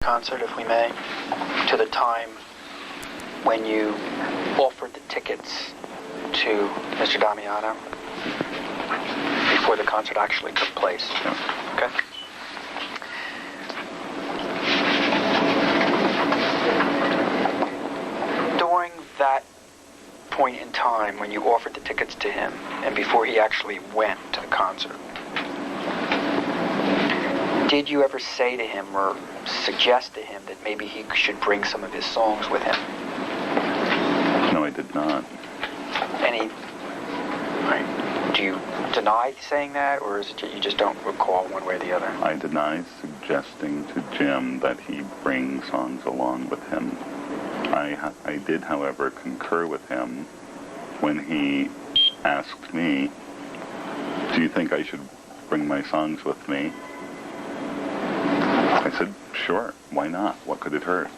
Concert, if we may, to the time when you offered the tickets to Mr. Damiano before the concert actually took place. Okay? During that point in time when you offered the tickets to him and before he actually went to the concert, did you ever say to him or suggest to him that maybe he should bring some of his songs with him? No, I did not. Right. Do you deny saying that, or is it you just don't recall one way or the other? I deny suggesting to Jim that he bring songs along with him. I did, however, concur with him when he asked me, do you think I should bring my songs with me? I said, sure, why not? What could it hurt?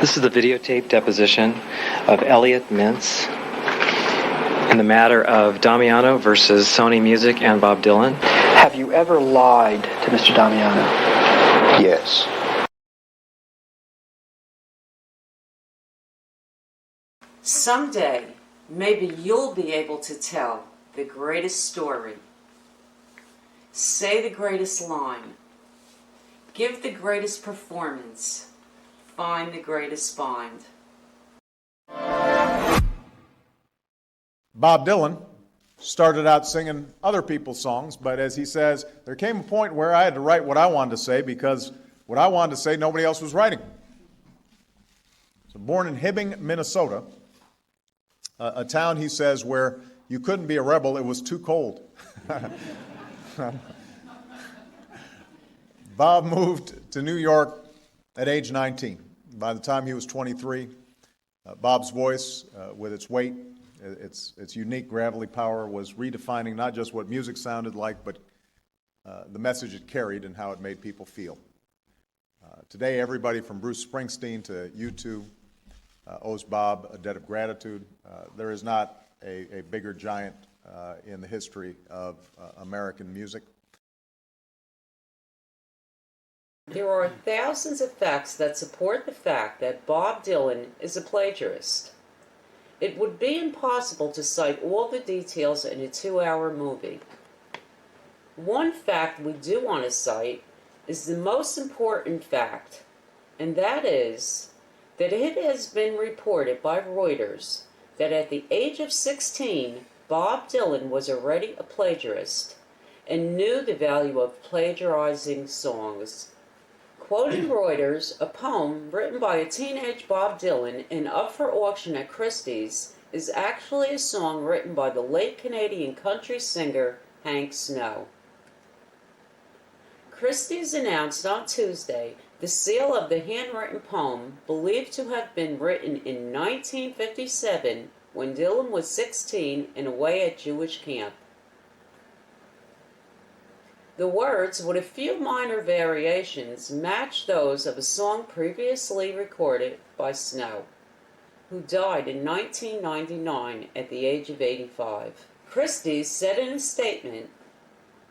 This is the videotape deposition of Elliot Mintz in the matter of Damiano versus Sony Music and Bob Dylan. Have you ever lied to Mr. Damiano? Yes. Someday, maybe you'll be able to tell the greatest story, say the greatest line, give the greatest performance, find the greatest find. Bob Dylan started out singing other people's songs, but as he says, there came a point where I had to write what I wanted to say because what I wanted to say, nobody else was writing. So born in Hibbing, Minnesota, a town, he says, where you couldn't be a rebel, it was too cold. Bob moved to New York at age 19. By the time he was 23, Bob's voice, with its weight, its unique gravelly power, was redefining not just what music sounded like, but the message it carried and how it made people feel. Today, everybody from Bruce Springsteen to U2 owes Bob a debt of gratitude. There is not a bigger giant in the history of American music. There are thousands of facts that support the fact that Bob Dylan is a plagiarist. It would be impossible to cite all the details in a 2-hour movie. One fact we do want to cite is the most important fact, and that is that it has been reported by Reuters that at the age of 16, Bob Dylan was already a plagiarist and knew the value of plagiarizing songs. Quoting Reuters, a poem written by a teenage Bob Dylan and up for auction at Christie's is actually a song written by the late Canadian country singer Hank Snow. Christie's announced on Tuesday the sale of the handwritten poem, believed to have been written in 1957 when Dylan was 16 and away at Jewish camp. The words, with a few minor variations, match those of a song previously recorded by Snow, who died in 1999 at the age of 85. Christie's said in a statement,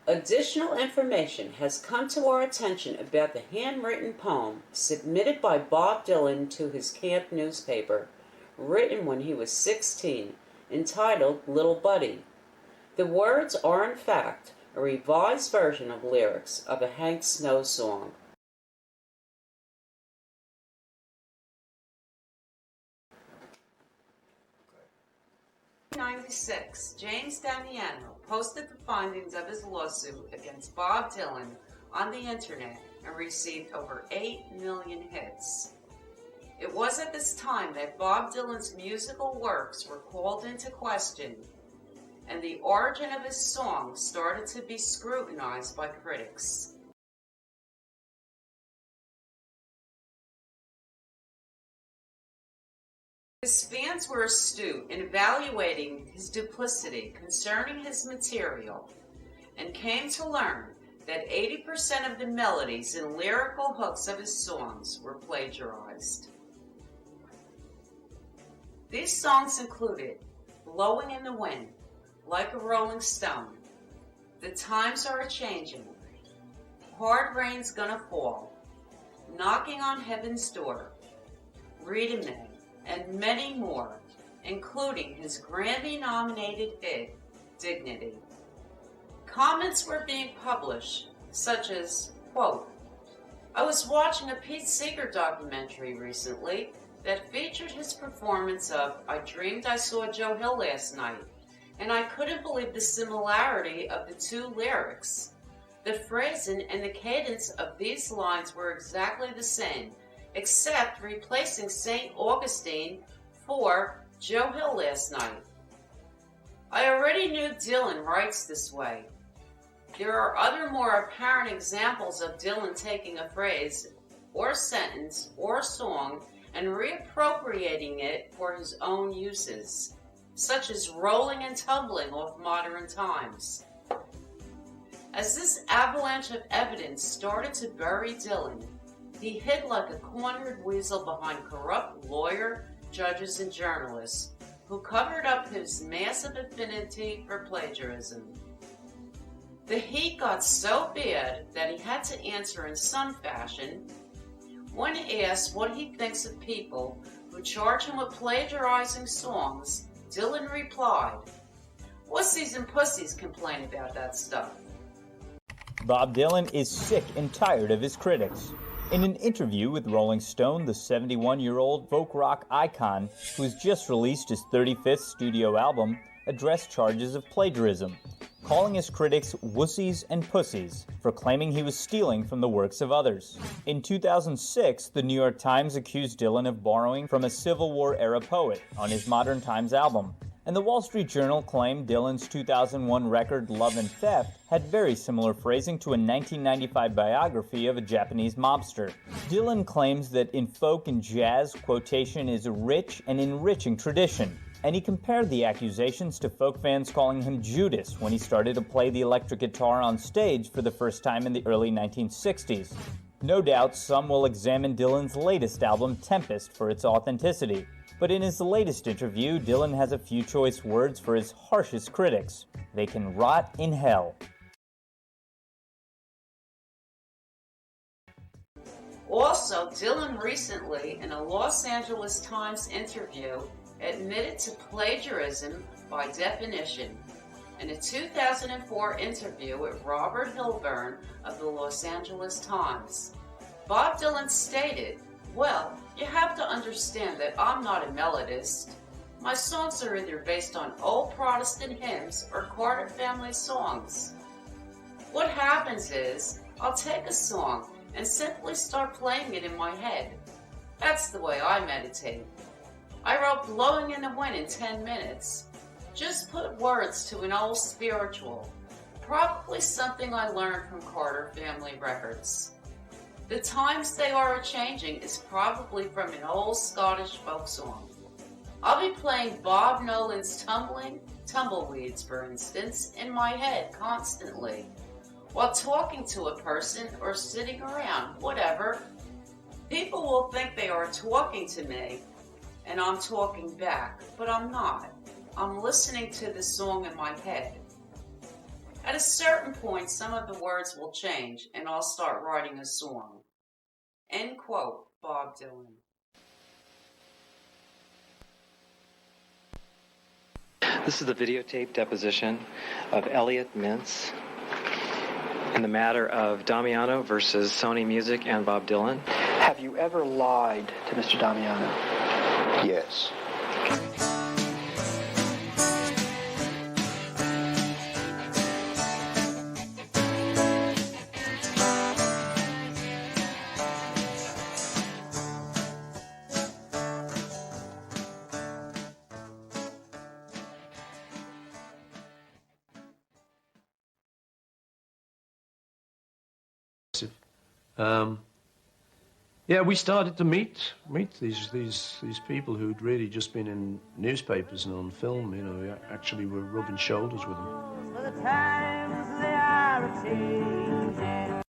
"Additional information has come to our attention about the handwritten poem submitted by Bob Dylan to his camp newspaper, written when he was 16, entitled Little Buddy. The words are in fact a revised version of lyrics of a Hank Snow song." In 1996, James Damiano posted the findings of his lawsuit against Bob Dylan on the internet and received over 8 million hits. It was at this time that Bob Dylan's musical works were called into question, and the origin of his songs started to be scrutinized by critics. His fans were astute in evaluating his duplicity concerning his material, and came to learn that 80% of the melodies and lyrical hooks of his songs were plagiarized. These songs included Blowin In The Wind, Like a Rolling Stone, The Times Are A-Changin', Hard Rain's Gonna Fall, Knocking on Heaven's Door, Read Me, and many more, including his Grammy-nominated hit, Dignity. Comments were being published, such as, quote, "I was watching a Pete Seeger documentary recently that featured his performance of I Dreamed I Saw Joe Hill Last Night, and I couldn't believe the similarity of the two lyrics. The phrasing and the cadence of these lines were exactly the same, except replacing St. Augustine for Joe Hill Last Night. I already knew Dylan writes this way. There are other more apparent examples of Dylan taking a phrase or sentence or song and reappropriating it for his own uses, such as rolling and tumbling off modern times. As this avalanche of evidence started to bury Dylan, he hid like a cornered weasel behind corrupt lawyer, judges, and journalists who covered up his massive affinity for plagiarism. The heat got so bad that he had to answer in some fashion. When asked what he thinks of people who charge him with plagiarizing songs, Dylan replied, "Wussies and pussies complain about that stuff." Bob Dylan is sick and tired of his critics. In an interview with Rolling Stone, the 71-year-old folk rock icon, who has just released his 35th studio album, addressed charges of plagiarism, calling his critics wussies and pussies for claiming he was stealing from the works of others. In 2006, the New York Times accused Dylan of borrowing from a Civil War-era poet on his Modern Times album, and the Wall Street Journal claimed Dylan's 2001 record Love and Theft had very similar phrasing to a 1995 biography of a Japanese mobster. Dylan claims that in folk and jazz, quotation is a rich and enriching tradition, And he compared the accusations to folk fans calling him Judas when he started to play the electric guitar on stage for the first time in the early 1960s. No doubt some will examine Dylan's latest album, Tempest, for its authenticity. But in his latest interview, Dylan has a few choice words for his harshest critics. They can rot in hell. Also, Dylan recently, in a Los Angeles Times interview, admitted to plagiarism by definition. In a 2004 interview with Robert Hilburn of the Los Angeles Times, Bob Dylan stated, "Well, you have to understand that I'm not a melodist. My songs are either based on old Protestant hymns or Carter family songs. What happens is, I'll take a song and simply start playing it in my head. That's the way I meditate. I wrote Blowin In The Wind in 10 minutes. Just put words to an old spiritual, probably something I learned from Carter family records. The times they are a-changing is probably from an old Scottish folk song. I'll be playing Bob Nolan's Tumbleweeds, for instance, in my head constantly, while talking to a person or sitting around, whatever. People will think they are talking to me, and I'm talking back, but I'm not. I'm listening to the song in my head. At a certain point, some of the words will change, and I'll start writing a song." End quote, Bob Dylan. This is the videotape deposition of Elliot Mintz in the matter of Damiano versus Sony Music and Bob Dylan. Have you ever lied to Mr. Damiano? Yes. Yeah, we started to meet these people who'd really just been in newspapers and on film. You know, we actually were rubbing shoulders with them. For the times they are a-changing.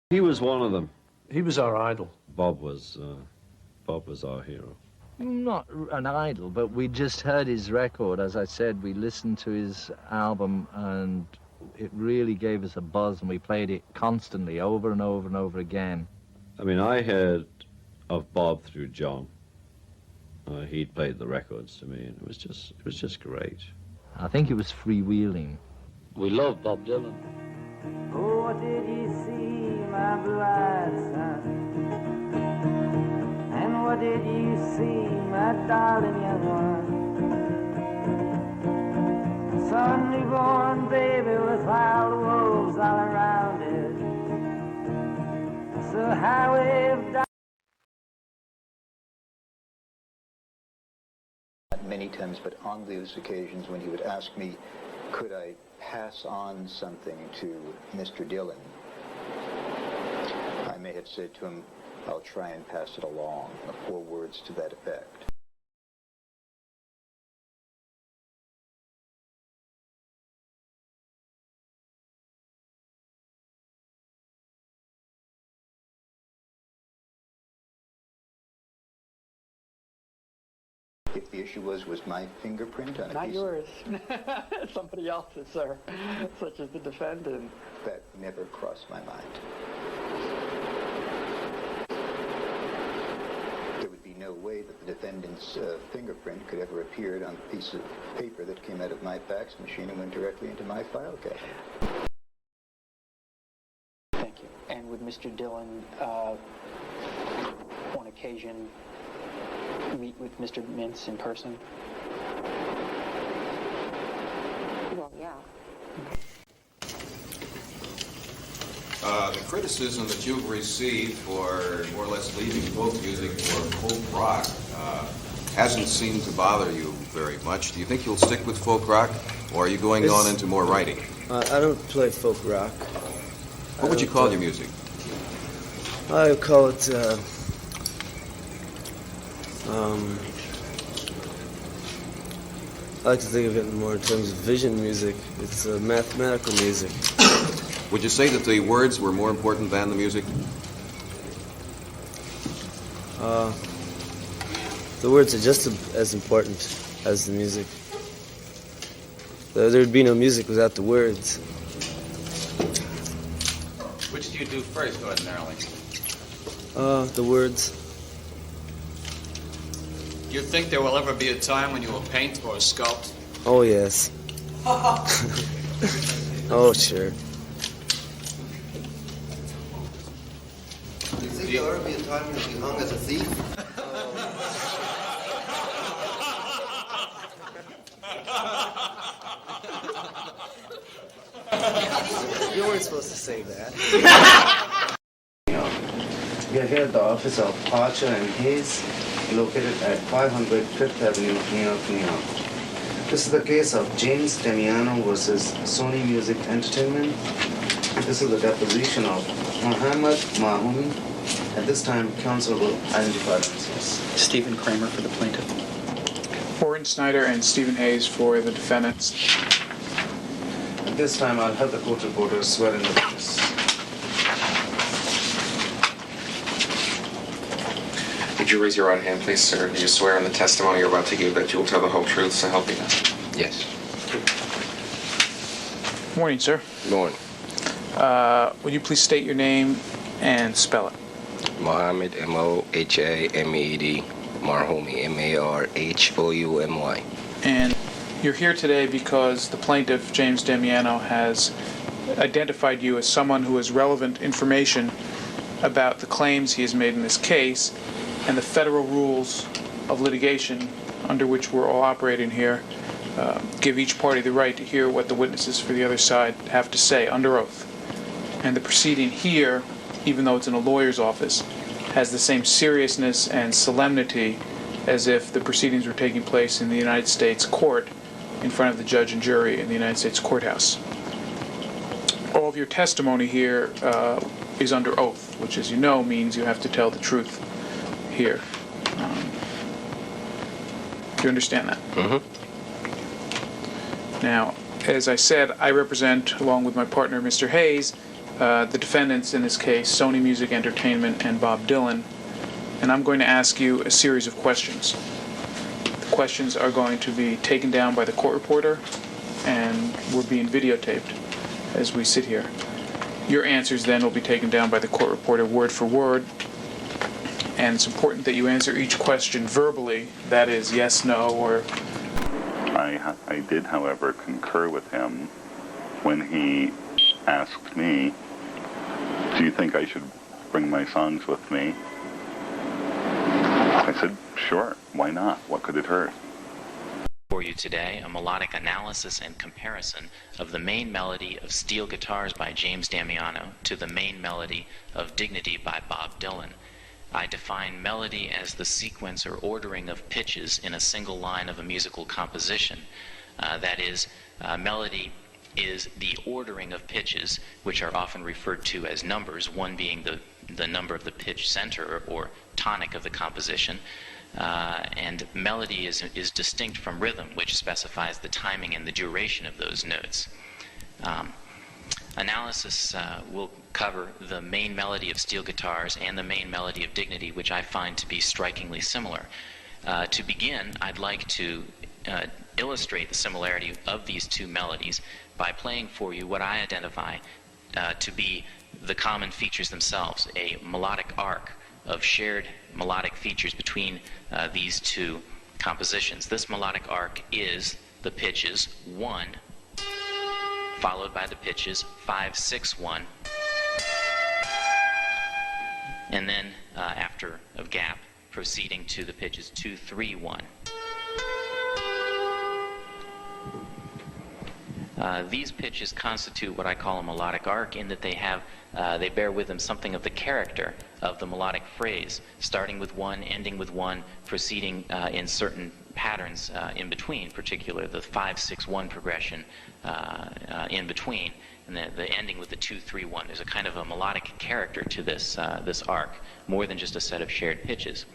He was one of them. He was our idol. Bob was our hero. Not an idol, but we just heard his record. As I said, we listened to his album and it really gave us a buzz, and we played it constantly over and over and over again. I mean, I heard of Bob through John. He'd played the records to me, and it was just great. I think it was freewheeling. We love Bob Dylan. Oh, what did you see, my blue-eyed son? And what did you see, my darling young one? Son, newborn baby with wild wolves all around it. So highway of dark. Not many times, but on those occasions when he would ask me, could I pass on something to Mr. Dylan, I may have said to him, I'll try and pass it along, 4 words to that effect. If the issue was my fingerprint on a Not piece yours. Somebody else's, sir, such as the defendant. that never crossed my mind. There would be no way that the defendant's fingerprint could ever appear on a piece of paper that came out of my fax machine and went directly into my file cabinet. Thank you. And would Mr. Dylan, on occasion, meet with Mr. Mintz in person? Well, yeah. The criticism that you've received for more or less leaving folk music for folk rock hasn't seemed to bother you very much. Do you think you'll stick with folk rock, or are you going on into more writing? I don't play folk rock. What would you call your music? I would call it, I like to think of it more in terms of vision music. It's mathematical music. Would you say that the words were more important than the music? The words are just as important as the music. There would be no music without the words. Which do you do first, ordinarily? The words. Do you think there will ever be a time when you will paint or sculpt? Oh, yes. Oh, sure. Do you think there'll ever be a time when you'll be hung as a thief? You weren't supposed to say that. We are here at the office of Archer and Hayes, located at 500 Fifth Avenue, New York, New York. This is the case of James Damiano versus Sony Music Entertainment. This is the deposition of Muhammad Mahmoumi. At this time, counsel will identify themselves. Stephen Kramer for the plaintiff. Warren Snyder and Stephen Hayes for the defendants. At this time, I'll have the court reporter swear in the witness. Would you raise your right hand, please, sir? Do you swear in the testimony you're about to give that you will tell the whole truth, so help you God? Yes. Morning, sir. Morning. Would you please state your name and spell it? Mohammed, M-O-H-A-M-E-D, Marhoumi, M-A-R-H-O-U-M-Y. And you're here today because the plaintiff, James Damiano, has identified you as someone who has relevant information about the claims he has made in this case and the federal rules of litigation under which we're all operating here give each party the right to hear what the witnesses for the other side have to say under oath. And the proceeding here, even though it's in a lawyer's office, has the same seriousness and solemnity as if the proceedings were taking place in the United States court in front of the judge and jury in the United States courthouse. All of your testimony here is under oath, which, as you know, means you have to tell the truth here. Do you understand that? Mm-hmm. Now, as I said, I represent, along with my partner, Mr. Hayes, the defendants in this case, Sony Music Entertainment and Bob Dylan, and I'm going to ask you a series of questions. The questions are going to be taken down by the court reporter, and we're being videotaped as we sit here. Your answers then will be taken down by the court reporter word for word, and it's important that you answer each question verbally, that is, yes, no, or... I did, however, concur with him when he asked me, do you think I should bring my songs with me? I said, sure, why not? What could it hurt? For you today, a melodic analysis and comparison of the main melody of Steel Guitars by James Damiano to the main melody of Dignity by Bob Dylan. I define melody as the sequence or ordering of pitches in a single line of a musical composition. That is, melody is the ordering of pitches, which are often referred to as numbers, one being the number of the pitch center or tonic of the composition. And melody is distinct from rhythm, which specifies the timing and the duration of those notes. Analysis will cover the main melody of Steel Guitars and the main melody of Dignity, which I find to be strikingly similar. To begin, I'd like to illustrate the similarity of these two melodies by playing for you what I identify to be the common features themselves, a melodic arc of shared melodic features between these two compositions. This melodic arc is the pitches 1, followed by the pitches 5, 6, 1, and then after a gap, proceeding to the pitches 2, 3, 1. These pitches constitute what I call a melodic arc in that they bear with them something of the character of the melodic phrase, starting with one, ending with one, proceeding in certain patterns in between, particularly the 5-6-1 progression in between, and the ending with the 2-3-1. There's a kind of a melodic character to this arc, more than just a set of shared pitches.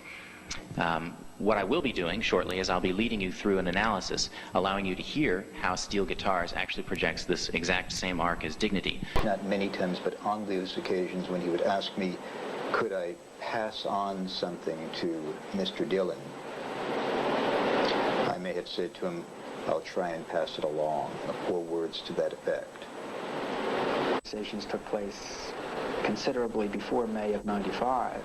What I will be doing shortly is I'll be leading you through an analysis, allowing you to hear how steel guitars actually projects this exact same arc as Dignity. Not many times, but on those occasions when he would ask me, could I pass on something to Mr. Dillon, I may have said to him, I'll try and pass it along, or words to that effect. Conversations took place considerably before May of '95.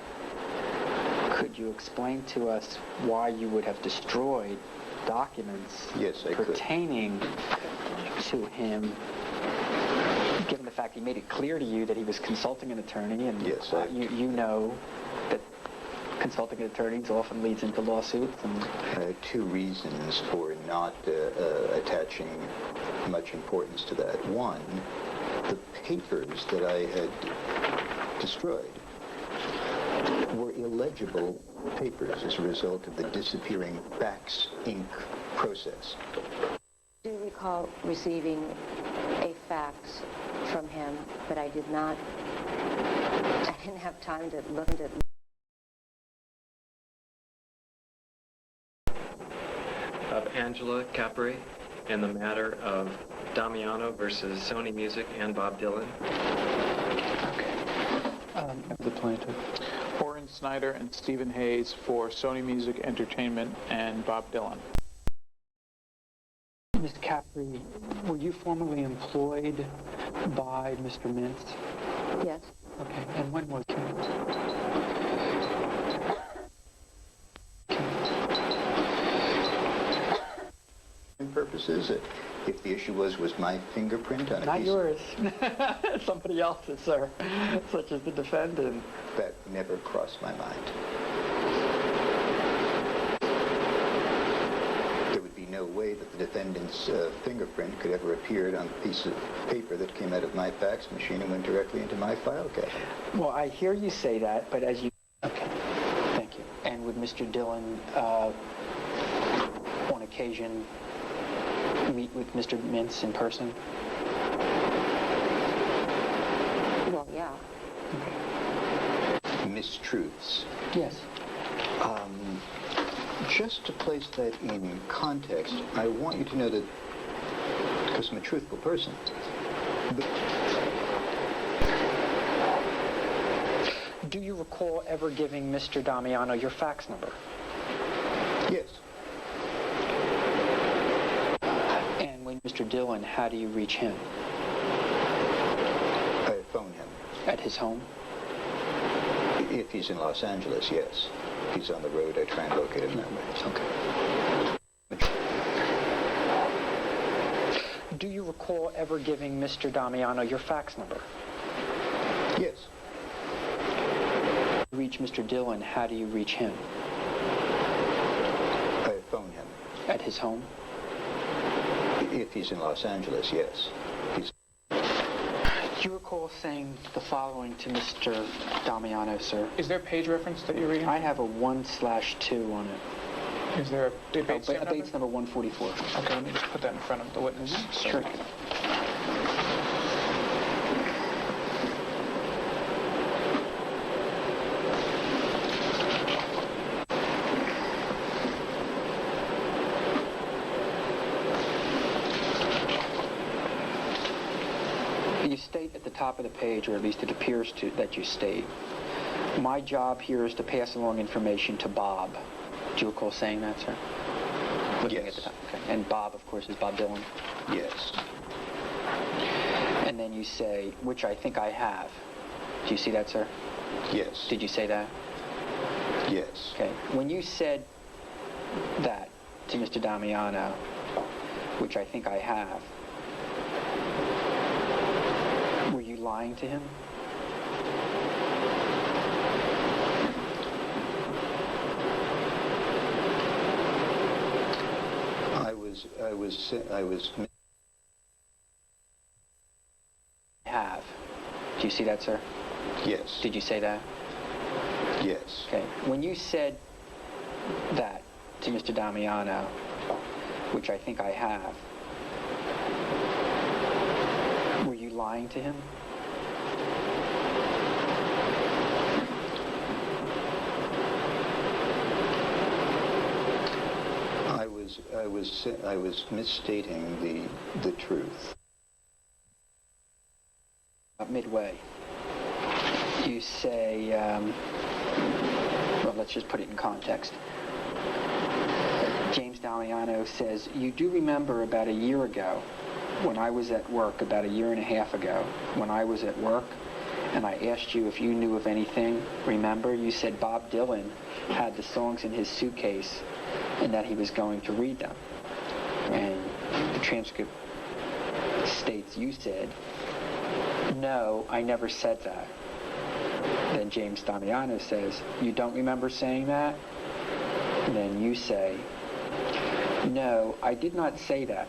Could you explain to us why you would have destroyed documents pertaining to him, given the fact he made it clear to you that he was consulting an attorney, and you know that consulting attorneys often leads into lawsuits? And two reasons for not attaching much importance to that. One, the papers that I had destroyed were illegible papers as a result of the disappearing fax ink process. I do recall receiving a fax from him, but I didn't have time to look at it. Of Angela Capri in the matter of Damiano versus Sony Music and Bob Dylan. The plaintiff. Orrin Snyder and Stephen Hayes for Sony Music Entertainment and Bob Dylan. Mr. Capri, were you formerly employed by Mr. Mintz? Yes. Okay, and when was that? Purposes, if the issue was my fingerprint on a Not piece... yours. Somebody else's, sir, such as the defendant. That never crossed my mind. There would be no way that the defendant's fingerprint could ever appear on a piece of paper that came out of my fax machine and went directly into my file cabinet. Well, I hear you say that, but as you... Okay, thank you. And would Mr. Dillon, on occasion, meet with Mr. Mintz in person? Well, yeah. Mistruths. Yes. Just to place that in context, I want you to know that, because I'm a truthful person, Do you recall ever giving Mr. Damiano your fax number? Yes. And when Mr. Dillon, how do you reach him? I phone him. At his home? If he's in Los Angeles, yes. If he's on the road, I try and locate him that way. Okay. Do you recall ever giving Mr. Damiano your fax number? Yes. Reach Mr. Dillon, how do you reach him? I phone him. At his home? If he's in Los Angeles, yes. Do you recall saying the following to Mr. Damiano, sir? Is there a page reference that you're reading? I have a 1/2 on it. Is there a Bates number? Bates number 144. Okay, let me just put that in front of the witness. Sure. You state at the top of the page, or at least it appears to that you state, my job here is to pass along information to Bob. Do you recall saying that, sir? Looking at the top. Okay. And Bob, of course, is Bob Dylan? Yes. And then you say, which I think I have. Do you see that, sir? Yes. Did you say that? Yes. Okay. When you said that to Mr. Damiano, which I think I have, were you lying to him? I was Do you see that, sir? Yes. Did you say that? Yes. Okay. When you said that to Mr. Damiano, which I think I have, were you lying to him? I was misstating the truth. Midway, you say, well, let's just put it in context. James Damiano says, you do remember about a year ago when I was at work, about a year and a half ago, when I was at work, and I asked you if you knew of anything. Remember, you said Bob Dylan had the songs in his suitcase and that he was going to read them. And the transcript states you said, no, I never said that. Then James Damiano says, you don't remember saying that? And then you say, no, I did not say that.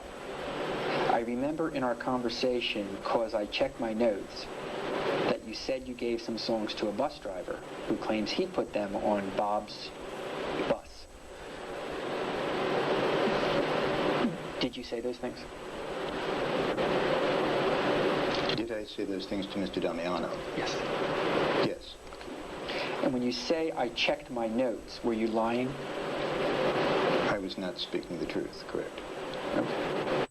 I remember in our conversation, because I checked my notes, that you said you gave some songs to a bus driver who claims he put them on Bob's bus. Did you say those things? Did I say those things to Mr. Damiano? Yes. Yes. And when you say I checked my notes, were you lying? I was not speaking the truth, correct. Okay.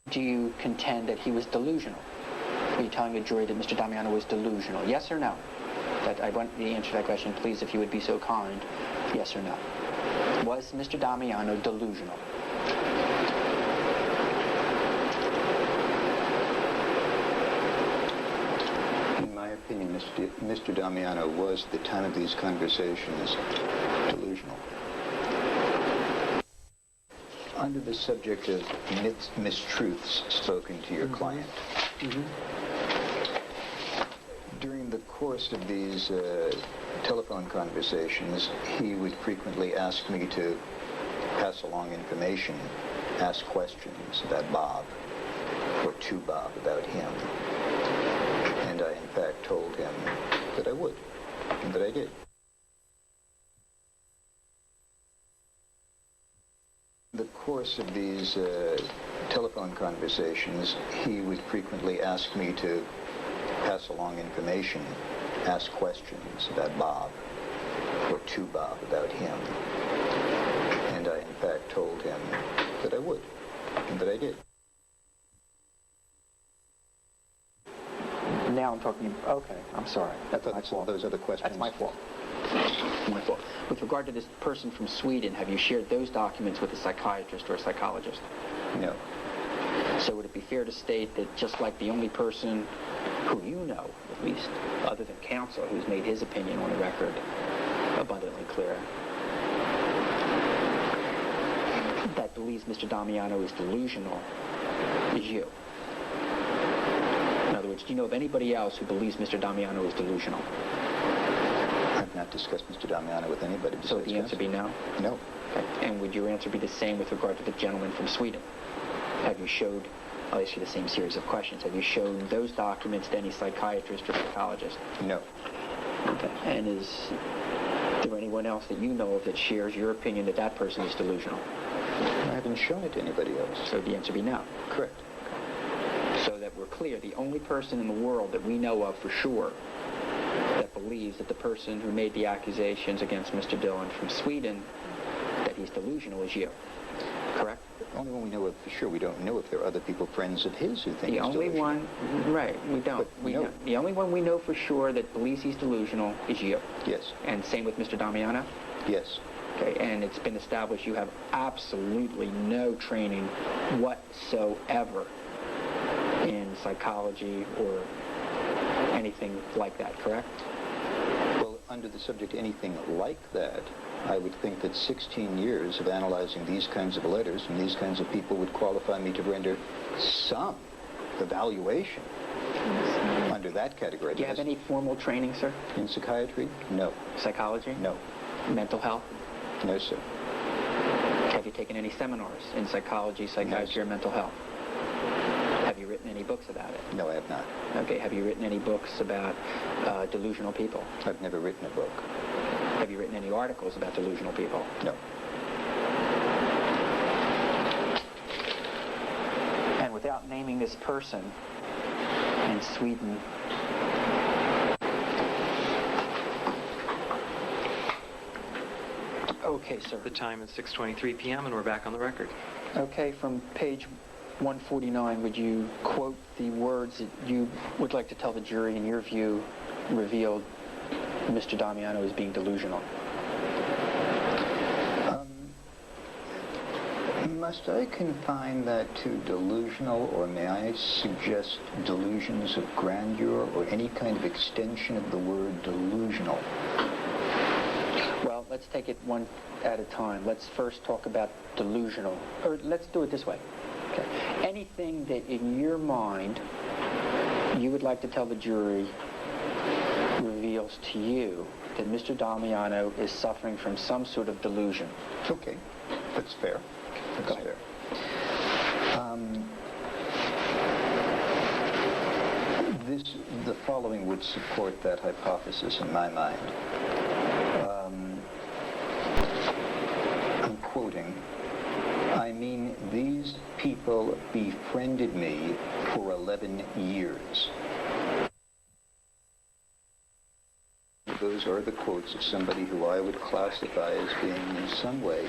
Do you contend that he was delusional? Are you telling the jury that Mr. Damiano was delusional? Yes or no? I want the answer to that question, please, if you would be so kind. Yes or no? Was Mr. Damiano delusional? In my opinion, Mr. Damiano was, at the time of these conversations, delusional. Under the subject of mistruths spoken to your client, during the course of these telephone conversations, he would frequently ask me to pass along information, ask questions about Bob, or to Bob about him. And I, in fact, told him that I would, and that I did. In the course of these telephone conversations, he would frequently ask me to pass along information, ask questions about Bob, or to Bob about him. And I, in fact, told him that I would, and that I did. Now I'm talking, okay, I'm sorry. That's my fault. Those other questions. That's my fault. My fault. With regard to this person from Sweden, have you shared those documents with a psychiatrist or a psychologist? No. So would it be fair to state that just like the only person who you know, at least, other than counsel, who's made his opinion on the record abundantly clear, that believes Mr. Damiano is delusional, is you? In other words, do you know of anybody else who believes Mr. Damiano is delusional? I've not discussed Mr. Damiano with anybody. So would the answer be no? No. Okay. And would your answer be the same with regard to the gentleman from Sweden? Have you showed, I'll ask you the same series of questions, have you shown those documents to any psychiatrist or psychologist? No. Okay. And is there anyone else that you know of that shares your opinion that that person is delusional? I haven't shown it to anybody else. So the answer be no? Correct. So that we're clear, the only person in the world that we know of for sure that believes that the person who made the accusations against Mr. Dylan from Sweden, that he's delusional, is you. Correct? The only one we know of for sure. We don't know if there are other people, friends of his, who think the he's only delusional. one, right, we don't. We know. The only one we know for sure that believes he's delusional is you. Yes. And same with Mr. Damiano? Yes. Okay, and it's been established you have absolutely no training whatsoever in psychology or anything like that, correct? Well, under the subject anything like that, I would think that 16 years of analyzing these kinds of letters from these kinds of people would qualify me to render some evaluation under that category. Do you have any formal training, sir? In psychiatry? No. Psychology? No. Mental health? No, sir. Have you taken any seminars in psychology, psychiatry, or mental health? Have you written any any books about it? No, I have not. Okay, have you written any books about delusional people? I've never written a book. Have you written any articles about delusional people? No. And without naming this person in Sweden, okay, sir. The time is 6:23 p.m. and we're back on the record. Okay, from page 149, would you quote the words that you would like to tell the jury, in your view, revealed Mr. Damiano as being delusional? Must I confine that to delusional, or may I suggest delusions of grandeur, or any kind of extension of the word delusional? Well, let's take it one at a time. Let's first talk about delusional. Or let's do it this way. Okay. Anything that in your mind you would like to tell the jury reveals to you that Mr. Damiano is suffering from some sort of delusion. Okay, that's fair. That's fair. The following would support that hypothesis in my mind. I'm quoting, I mean, these people befriended me for 11 years. Those are the quotes of somebody who I would classify as being in some way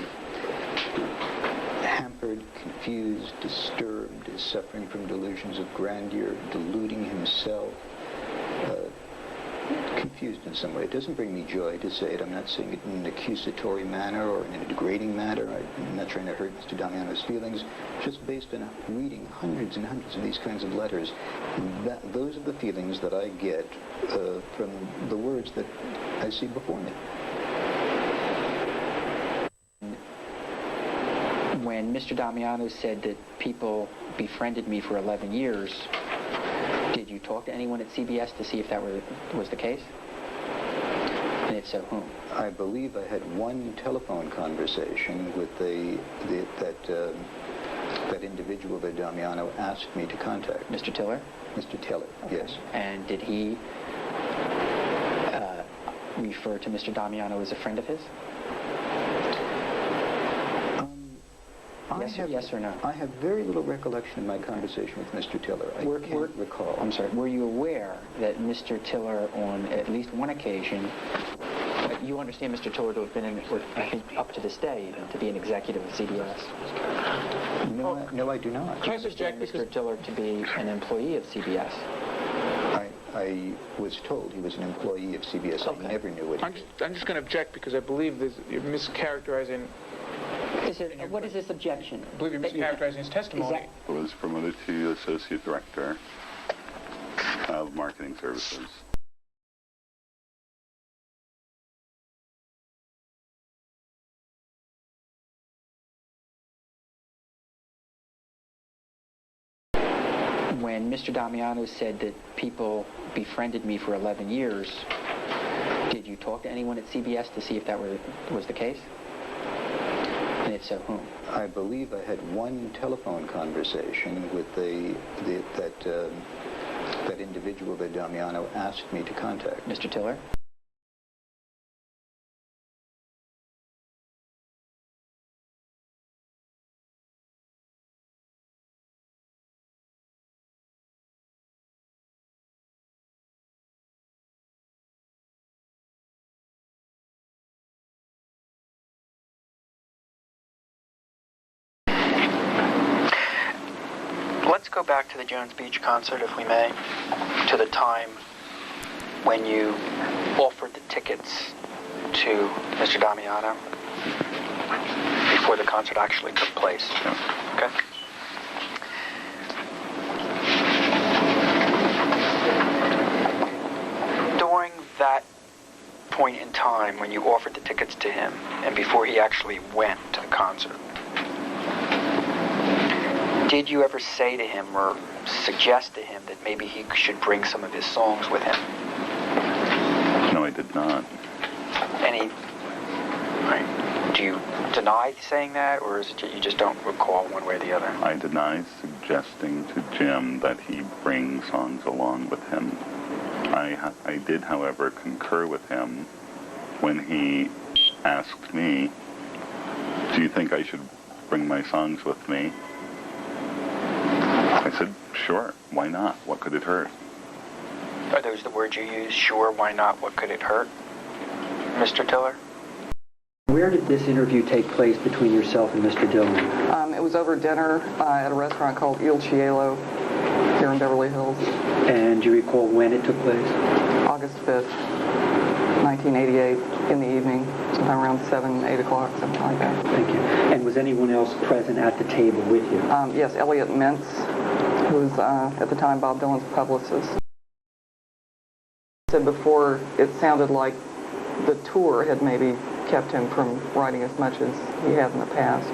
hampered, confused, disturbed, is suffering from delusions of grandeur, deluding himself, confused in some way. It doesn't bring me joy to say it. I'm not saying it in an accusatory manner or in a degrading manner. I'm not trying to hurt Mr. Damiano's feelings. Just based on reading hundreds and hundreds of these kinds of letters, those are the feelings that I get from the words that I see before me. When Mr. Damiano said that people befriended me for 11 years, did you talk to anyone at CBS to see if that was the case? And if so, whom? I believe I had one telephone conversation with that individual that Damiano asked me to contact. Mr. Tiller? Mr. Tiller, okay. Yes. And did he refer to Mr. Damiano as a friend of his? Yes or no? I have very little recollection of my conversation with Mr. Tiller. I can't recall. I'm sorry. Were you aware that Mr. Tiller, on at least one occasion, you understand Mr. Tiller to have been, I think, up to this day, even, to be an executive of CBS? No, I do not. Do you understand Mr. Tiller to be an employee of CBS? I was told he was an employee of CBS. Okay. I never knew what he did. I'm just going to object because I believe you're mischaracterizing. What is this objection? I believe you're mischaracterizing his testimony. I was promoted to Associate Director of Marketing Services. When Mr. Damiano said that people befriended me for 11 years, did you talk to anyone at CBS to see if that was the case? And if so, whom? I believe I had one telephone conversation with that individual that Damiano asked me to contact. Mr. Tiller? Let's go back to the Jones Beach concert, if we may, to the time when you offered the tickets to Mr. Damiano before the concert actually took place. Okay? During that point in time when you offered the tickets to him and before he actually went to the concert, did you ever say to him or suggest to him that maybe he should bring some of his songs with him? No, I did not. Do you deny saying that, or is it you just don't recall one way or the other? together? I deny suggesting to Jim that he bring songs along with him. I did, however, concur with him when he asked me, do you think I should bring my songs with me? I said, sure, why not? What could it hurt? Are those the words you use? Sure, why not? What could it hurt? Mr. Tiller? Where did this interview take place between yourself and Mr. Dillon? It was over dinner at a restaurant called Il Cielo here in Beverly Hills. And do you recall when it took place? August 5th, 1988, in the evening, sometime around 7, 8 o'clock, something like that. Thank you. And was anyone else present at the table with you? Yes, Elliot Mintz, who was at the time Bob Dylan's publicist. Said before it sounded like the tour had maybe kept him from writing as much as he had in the past.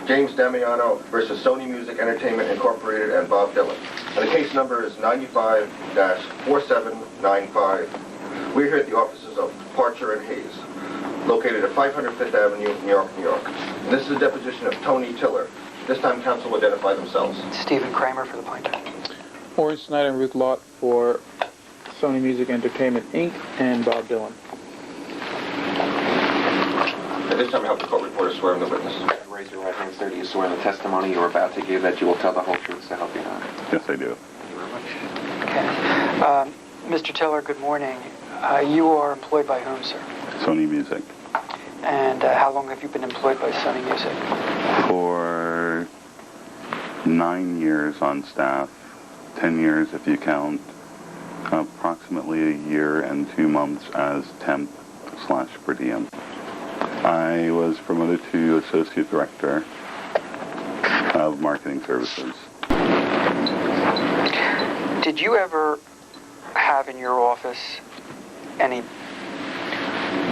James Damiano versus Sony Music Entertainment Incorporated and Bob Dylan. And the case number is 95-4795. We're here at the offices of Parcher and Hayes, located at 500 Fifth Avenue, New York, New York. And this is a deposition of Tony Tiller. This time counsel will identify themselves. Stephen Kramer for the plaintiff. Orange Snyder and Ruth Lott for Sony Music Entertainment, Inc. and Bob Dylan. At this time, I have the court reporter swear in the witness. Raise your right hand, sir. Do you swear in the testimony you're about to give that you will tell the whole truth, so help you God? Yes, I do. Thank you very much. Okay. Mr. Tiller, good morning. You are employed by whom, sir? Sony Music. And how long have you been employed by Sony Music? For 9 years on staff, 10 years if you count, approximately a year and 2 months as temp/per diem. I was promoted to Associate Director of Marketing Services. Did you ever have in your office any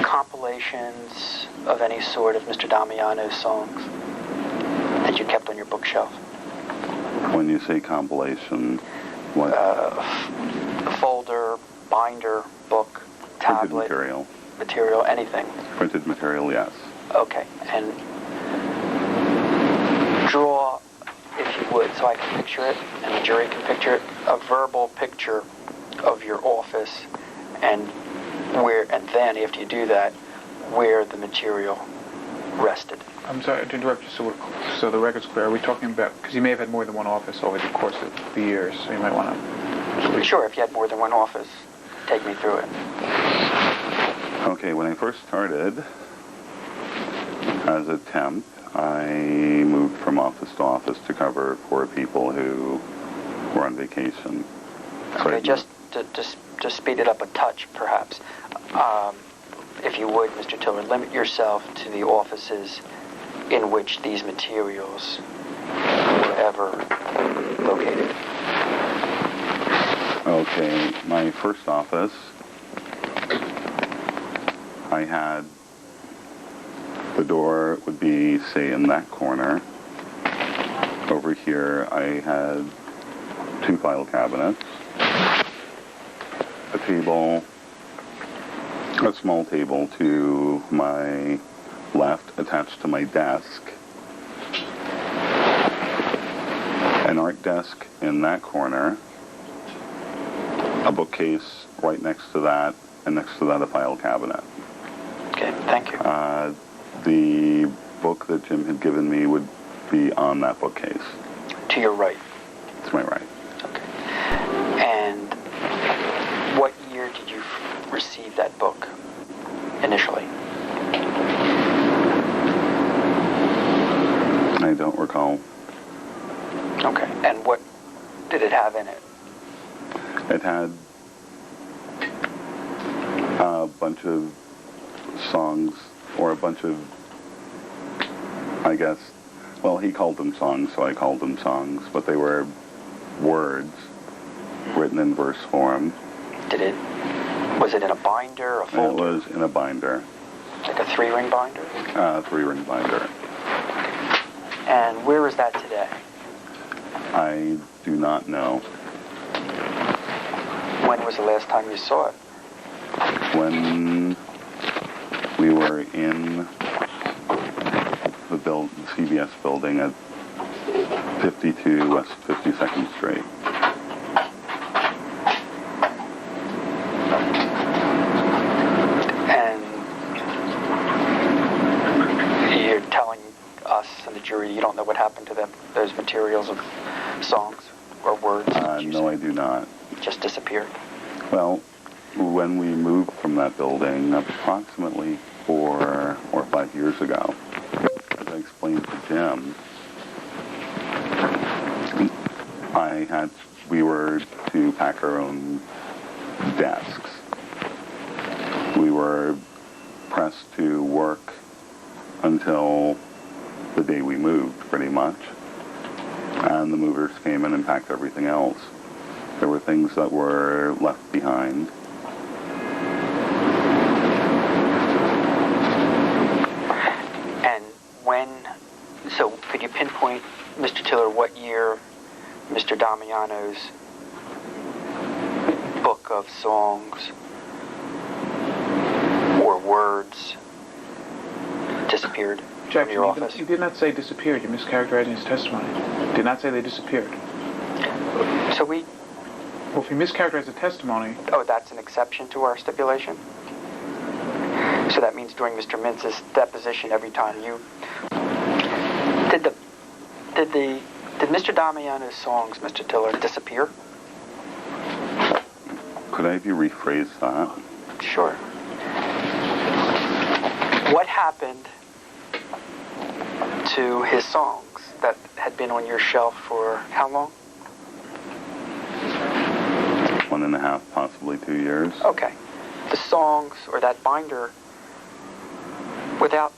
compilations of any sort of Mr. Damiano's songs that you kept on your bookshelf? When you say compilation, what? Folder, binder, book, tablet. Printed material, anything. Printed material, yes. Okay, and draw, if you would, so I can picture it, and the jury can picture it, a verbal picture of your office, and then after you do that, where the material rested. I'm sorry to interrupt you, so the record's clear. Are we talking about, because you may have had more than one office over the course of the years, so you might want to... Sure, if you had more than one office, take me through it. Okay, when I first started as a temp, I moved from office to office to cover for people who were on vacation. Okay, just to speed it up a touch, perhaps. If you would, Mr. Tiller, limit yourself to the offices in which these materials were ever located. Okay, my first office, I had, the door would be, say, in that corner. Over here, I had 2 file cabinets, a table, a small table to my left attached to my desk, an art desk in that corner, a bookcase right next to that, and next to that a file cabinet. Okay, thank you. The book that Jim had given me would be on that bookcase. To your right? To my right. Okay. And what year did you receive that book initially? I don't recall. Okay, and what did it have in it? It had a bunch of songs, or a bunch of, I guess, well, he called them songs, so I called them songs, but they were words written in verse form. Was it in a binder, a folder? It was in a binder. Like a 3-ring binder? 3-ring binder. And where is that today? I do not know. When was the last time you saw it? When we were in the CBS building at 52 West 52nd Street. And you're telling us and the jury you don't know what happened to them, those materials of songs or words? No, I do not. Just disappeared? Well, when we moved from that building approximately 4 or 5 years ago, as I explained to Jim, we were to pack our own desks. We were pressed to work until the day we moved, pretty much. And the movers came in and packed everything else. There were things that were left behind. And so could you pinpoint, Mr. Tiller, what year Mr. Damiano's book of songs or words disappeared from your office? You did not say disappeared. You're mischaracterizing his testimony. You did not say they disappeared. So Well, if you mischaracterize the testimony... Oh, that's an exception to our stipulation? So that means during Mr. Mintz's deposition, every time you... Did Mr. Damiano's songs, Mr. Tiller, disappear? Could I have you rephrase that? Sure. What happened to his songs that had been on your shelf for how long? 1.5, possibly 2 years. Okay. The songs or that binder without...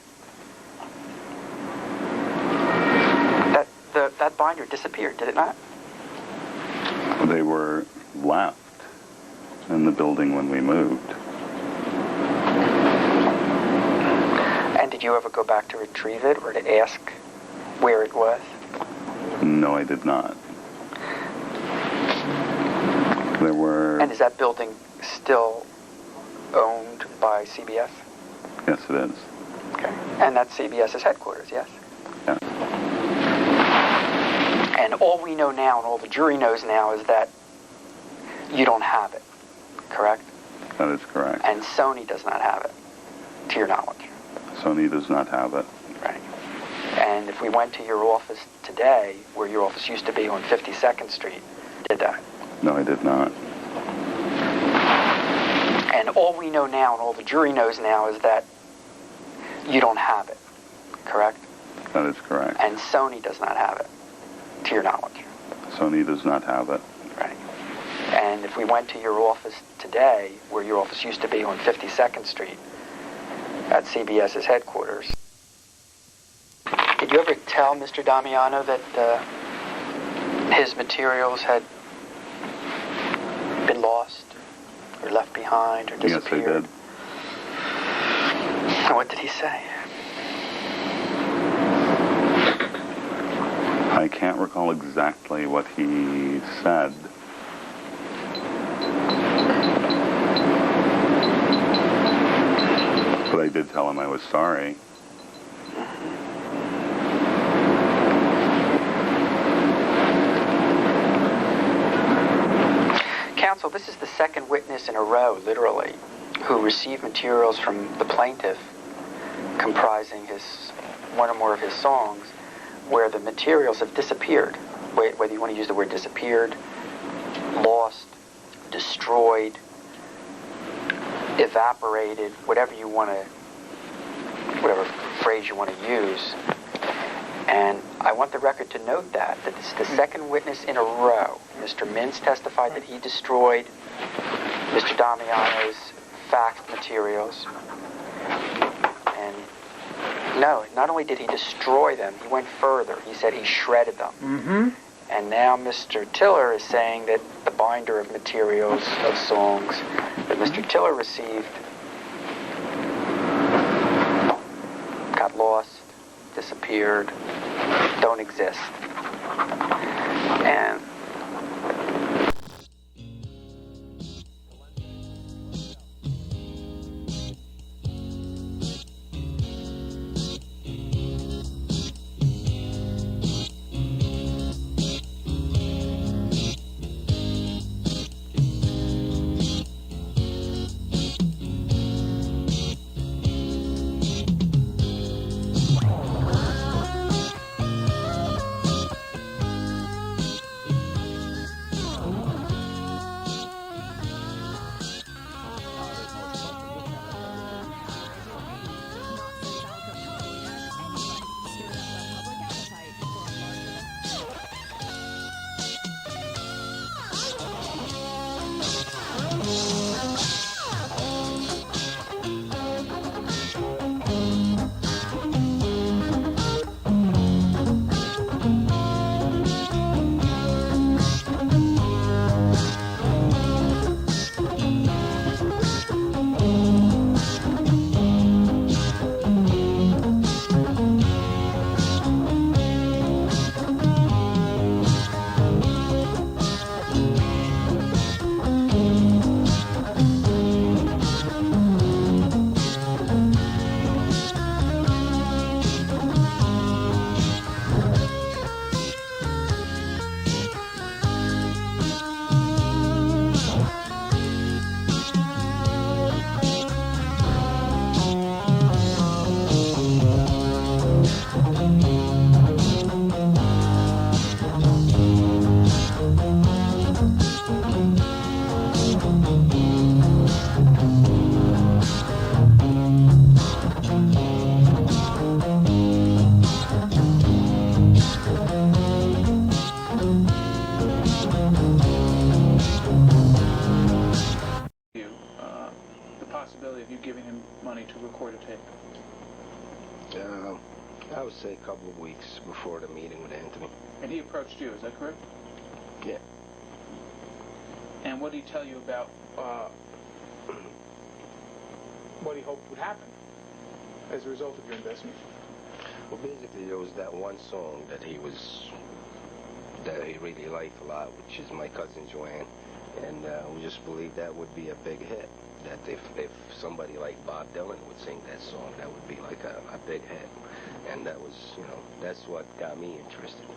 That binder disappeared, did it not? They were left in the building when we moved. And did you ever go back to retrieve it or to ask where it was? No, I did not. There were... And is that building still owned by CBS? Yes, it is. Okay. And that's CBS's headquarters, yes? Yeah. And all we know now, and all the jury knows now, is that you don't have it, correct? That is correct. And Sony does not have it, to your knowledge. Sony does not have it. Right. And if we went to your office today, where your office used to be on 52nd Street, did that? No, I did not. And all we know now, and all the jury knows now, is that you don't have it, correct? That is correct. And Sony does not have it, to your knowledge. Sony does not have it. Right. And if we went to your office today, where your office used to be on 52nd Street, at CBS's headquarters, did you ever tell Mr. Damiano that his materials had been lost, or left behind, or disappeared? Yes, I did. What did he say? I can't recall exactly what he said. But I did tell him I was sorry. Counsel, this is the second witness in a row, literally, who received materials from the plaintiff comprising one or more of his songs, where the materials have disappeared, whether you want to use the word disappeared, lost, destroyed, evaporated, whatever phrase you want to use. And I want the record to note that this is the second witness in a row. Mr. Mintz testified that he destroyed Mr. Damiano's faxed materials. And no, not only did he destroy them, he went further. He said he shredded them. Mm-hmm. And now Mr. Tiller is saying that the binder of materials of songs that Mr. Tiller received got lost, disappeared, don't exist. And record a tape? I would say a couple of weeks before the meeting with Anthony. And he approached you, is that correct? Yeah. And what did he tell you about what he hoped would happen as a result of your investment? Well, basically, there was that one song that he really liked a lot, which is My Cousin Joanne, and we just believed that would be a big hit. That if somebody like Bob Dylan would sing that song, that would be like a big hit. And that was, that's what got me interested.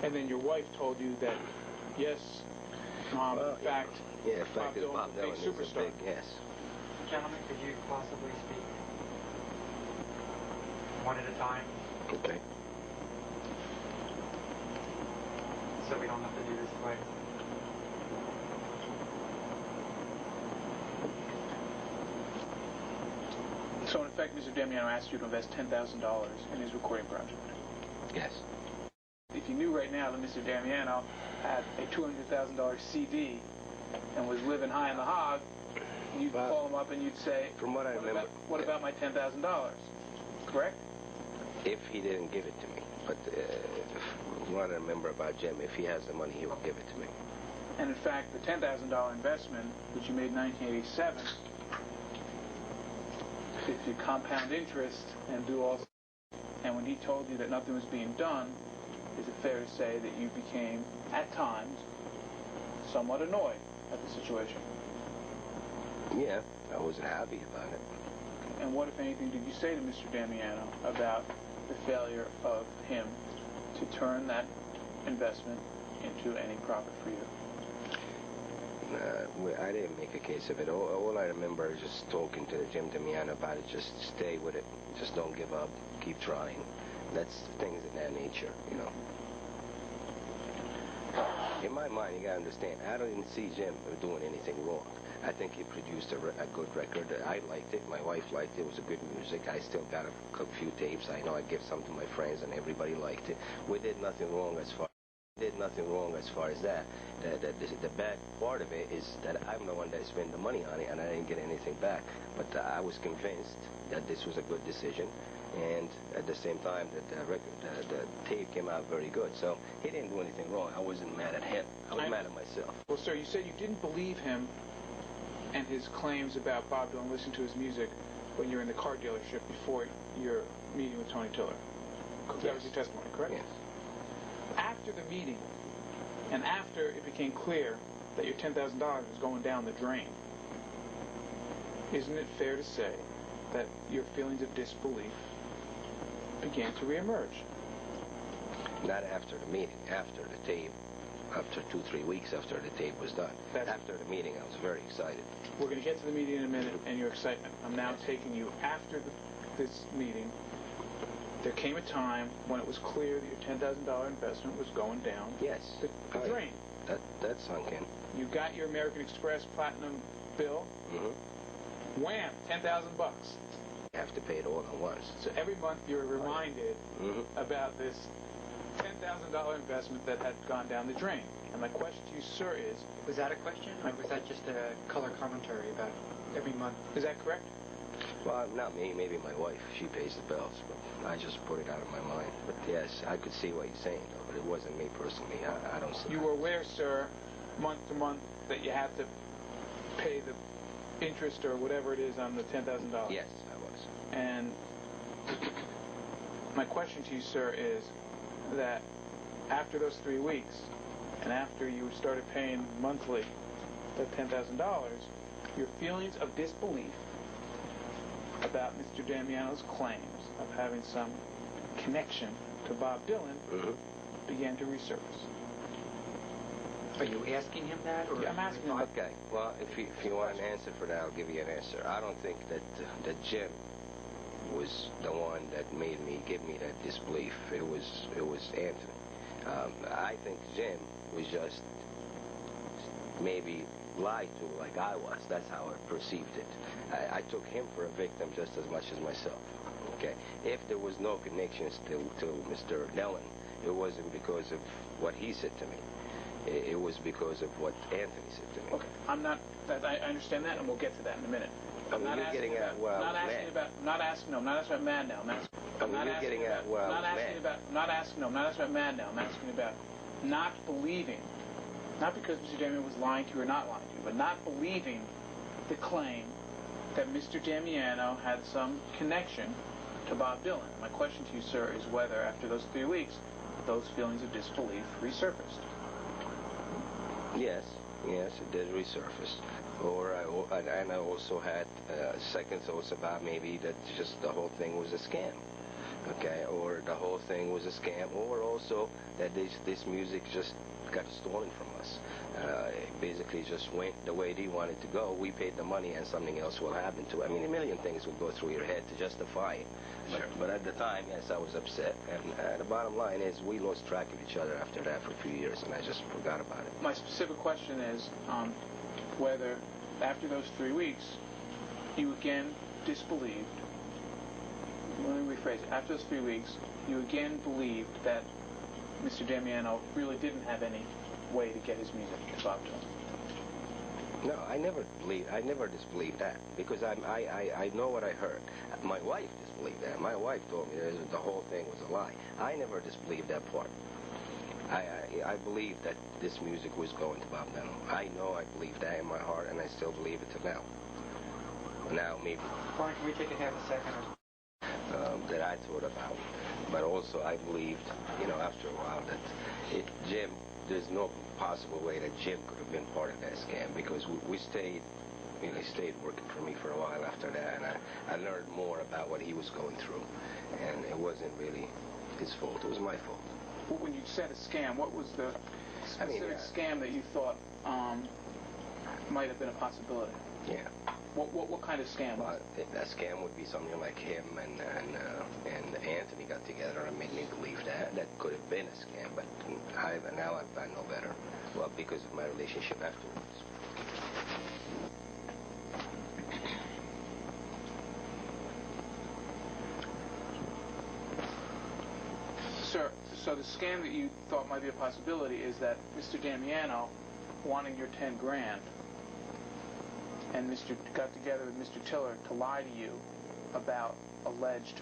And then your wife told you that, yes, Mom, in fact, Bob Dylan is a big superstar. Yes. Gentlemen, could you possibly speak one at a time? Okay. So we don't have to do this twice. So in effect, Mr. Damiano asked you to invest $10,000 in his recording project. Yes. If you knew right now that Mr. Damiano had a $200,000 CD and was living high in the hog, you'd call him up and you'd say, from what I remember, what about my $10,000? Correct? If he didn't give it to me. But from what I remember about Jim, if he has the money, he will give it to me. And in fact, the $10,000 investment, which you made in 1987, if you compound interest and do all, and when he told you that nothing was being done, is it fair to say that you became, at times, somewhat annoyed at the situation? Yeah, I wasn't happy about it. And what, if anything, did you say to Mr. Damiano about the failure of him to turn that investment into any profit for you? I didn't make a case of it. All I remember is just talking to Jim Damiano about it. Just stay with it. Just don't give up. Keep trying. That's things of that nature, In my mind, you gotta understand, I didn't see Jim doing anything wrong. I think he produced a good record. I liked it. My wife liked it. It was a good music. I still got a few tapes. I know I gave some to my friends, and everybody liked it. We did nothing wrong as far as that. The bad part of it is that I'm the one that spent the money on it, and I didn't get anything back. But I was convinced that this was a good decision, and at the same time that the tape came out very good. So he didn't do anything wrong. I wasn't mad at him. I was mad at myself. Well, sir, you said you didn't believe him and his claims about Bob Dylan, listening to his music when you were in the car dealership before your meeting with Tony Tiller. Yes. That was your testimony, correct? Yes. After the meeting, and after it became clear that your $10,000 was going down the drain, isn't it fair to say that your feelings of disbelief began to reemerge? Not after the meeting, after the tape, after 2-3 weeks after the tape was done. After the meeting, I was very excited. We're going to get to the meeting in a minute and your excitement. I'm now taking you after this meeting. There came a time when it was clear that your $10,000 investment was going down the drain. That sunk in. You got your American Express Platinum bill. Mm-hmm. Wham! $10,000. You have to pay it all at once. So every month you're reminded about this $10,000 investment that had gone down the drain. And my question to you, sir, is... Was that a question, or was that just a color commentary about every month? Is that correct? Well, not me, maybe my wife. She pays the bills, but I just put it out of my mind. But yes, I could see what you're saying, though, but it wasn't me personally. I don't see. You were aware, sir, month to month, that you had to pay the interest or whatever it is on the $10,000? Yes, I was. And my question to you, sir, is that after those 3 weeks, and after you started paying monthly the $10,000, your feelings of disbelief about Mr. Damiano's claims of having some connection to Bob Dylan began to resurface. Are you asking him that? Or I'm asking him. Okay, well, if you want an answer for that, I'll give you an answer. I don't think that Jim was the one that give me that disbelief. It was Anthony. I think Jim was just maybe lied to like I was. That's how I perceived it. I took him for a victim just as much as myself. Okay, if there was no connections to Mr. Dylan, it wasn't because of what he said to me. it was because of what Anthony said to me. Okay, I understand that, and we'll get to that in a minute. I'm not asking about, well, not asking about Mad now. I'm asking about not believing, not because Mr. Damiano was lying to you or not lying to you, but not believing the claim that Mr. Damiano had some connection to Bob Dylan. My question to you, sir, is whether after those 3 weeks, those feelings of disbelief resurfaced. Yes, it did resurface. And I also had second thoughts about maybe that just the whole thing was a scam. Okay, or the whole thing was a scam, or also that this music just got stolen from us. It basically just went the way they wanted to go. We paid the money and something else will happen to it. I mean, a million things will go through your head to justify it. But at the time, yes, I was upset. And the bottom line is we lost track of each other after that for a few years, and I just forgot about it. My specific question is whether after those 3 weeks you again disbelieved. Let me rephrase it. After those 3 weeks, you again believed that Mr. Damiano really didn't have any way to get his music to Bob Dylan. No, I never disbelieved that, because I know what I heard. My wife disbelieved that. My wife told me the whole thing was a lie. I never disbelieved that part. I believed that this music was going to Bob Dylan. I know I believed that in my heart, and I still believe it till now. Now, maybe... Brian, can we take a half a second? That I thought about. But also I believed, after a while that Jim, there's no possible way that Jim could have been part of that scam, because we stayed, he stayed working for me for a while after that, and I learned more about what he was going through, and it wasn't really his fault, it was my fault. Well, when you said a scam, what was the specific scam that you thought might have been a possibility? Yeah. What kind of scam? Well, that scam would be something like him and Anthony got together and made me believe that could have been a scam, but now I know better. Well, because of my relationship afterwards. Sir, so the scam that you thought might be a possibility is that Mr. Damiano wanting your 10 grand and got together with Mr. Tiller to lie to you about alleged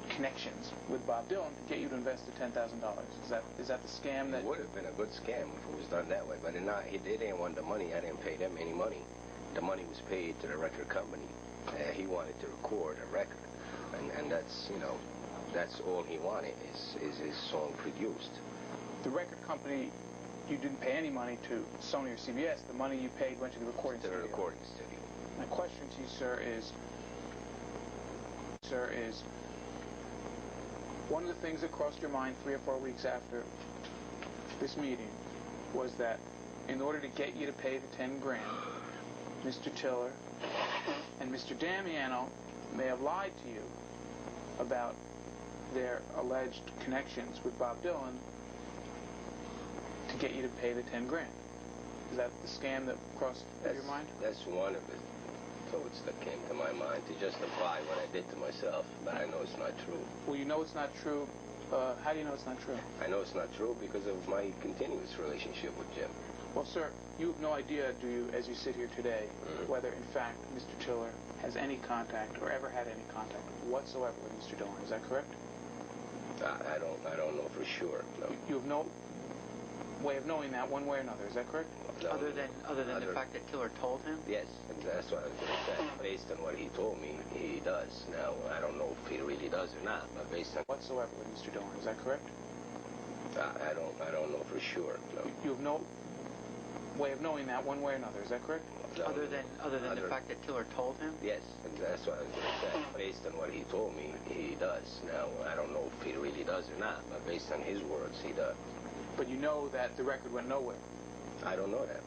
connections with Bob Dylan to get you to invest the $10,000. Is that the scam that... It would have been a good scam if it was done that way, but he didn't want the money. I didn't pay them any money. The money was paid to the record company. He wanted to record a record, and that's, that's all he wanted is his song produced. The record company... You didn't pay any money to Sony or CBS. The money you paid went to the recording studio. To the recording studio. My question to you, sir, is one of the things that crossed your mind 3 or 4 weeks after this meeting was that in order to get you to pay the 10 grand, Mr. Tiller and Mr. Damiano may have lied to you about their alleged connections with Bob Dylan to get you to pay the 10 grand. Is that the scam that crossed your mind? That's one of the thoughts that came to my mind to justify what I did to myself, but I know it's not true. Well, you know it's not true. How do you know it's not true? I know it's not true because of my continuous relationship with Jim. Well, sir, you have no idea, do you, as you sit here today, whether in fact Mr. Tiller has any contact or ever had any contact whatsoever with Mr. Dylan. Is that correct? I don't know for sure. No. You have no way of knowing that one way or another. Is that correct? No, other than the fact that Tiller told him? Yes, and that's what I was going to say. Based on what he told me, he does. Now, I don't know if he really does or not, but based on whatsoever with Mr. Dylan. Is that correct? I don't know for sure. No. You have no way of knowing that one way or another. Is that correct? No, other than the fact that Tiller told him? Yes, and that's what I was going to say. Based on what he told me, he does. Now, I don't know if he really does or not, but based on his words, he does. But you know that the record went nowhere. I don't know that.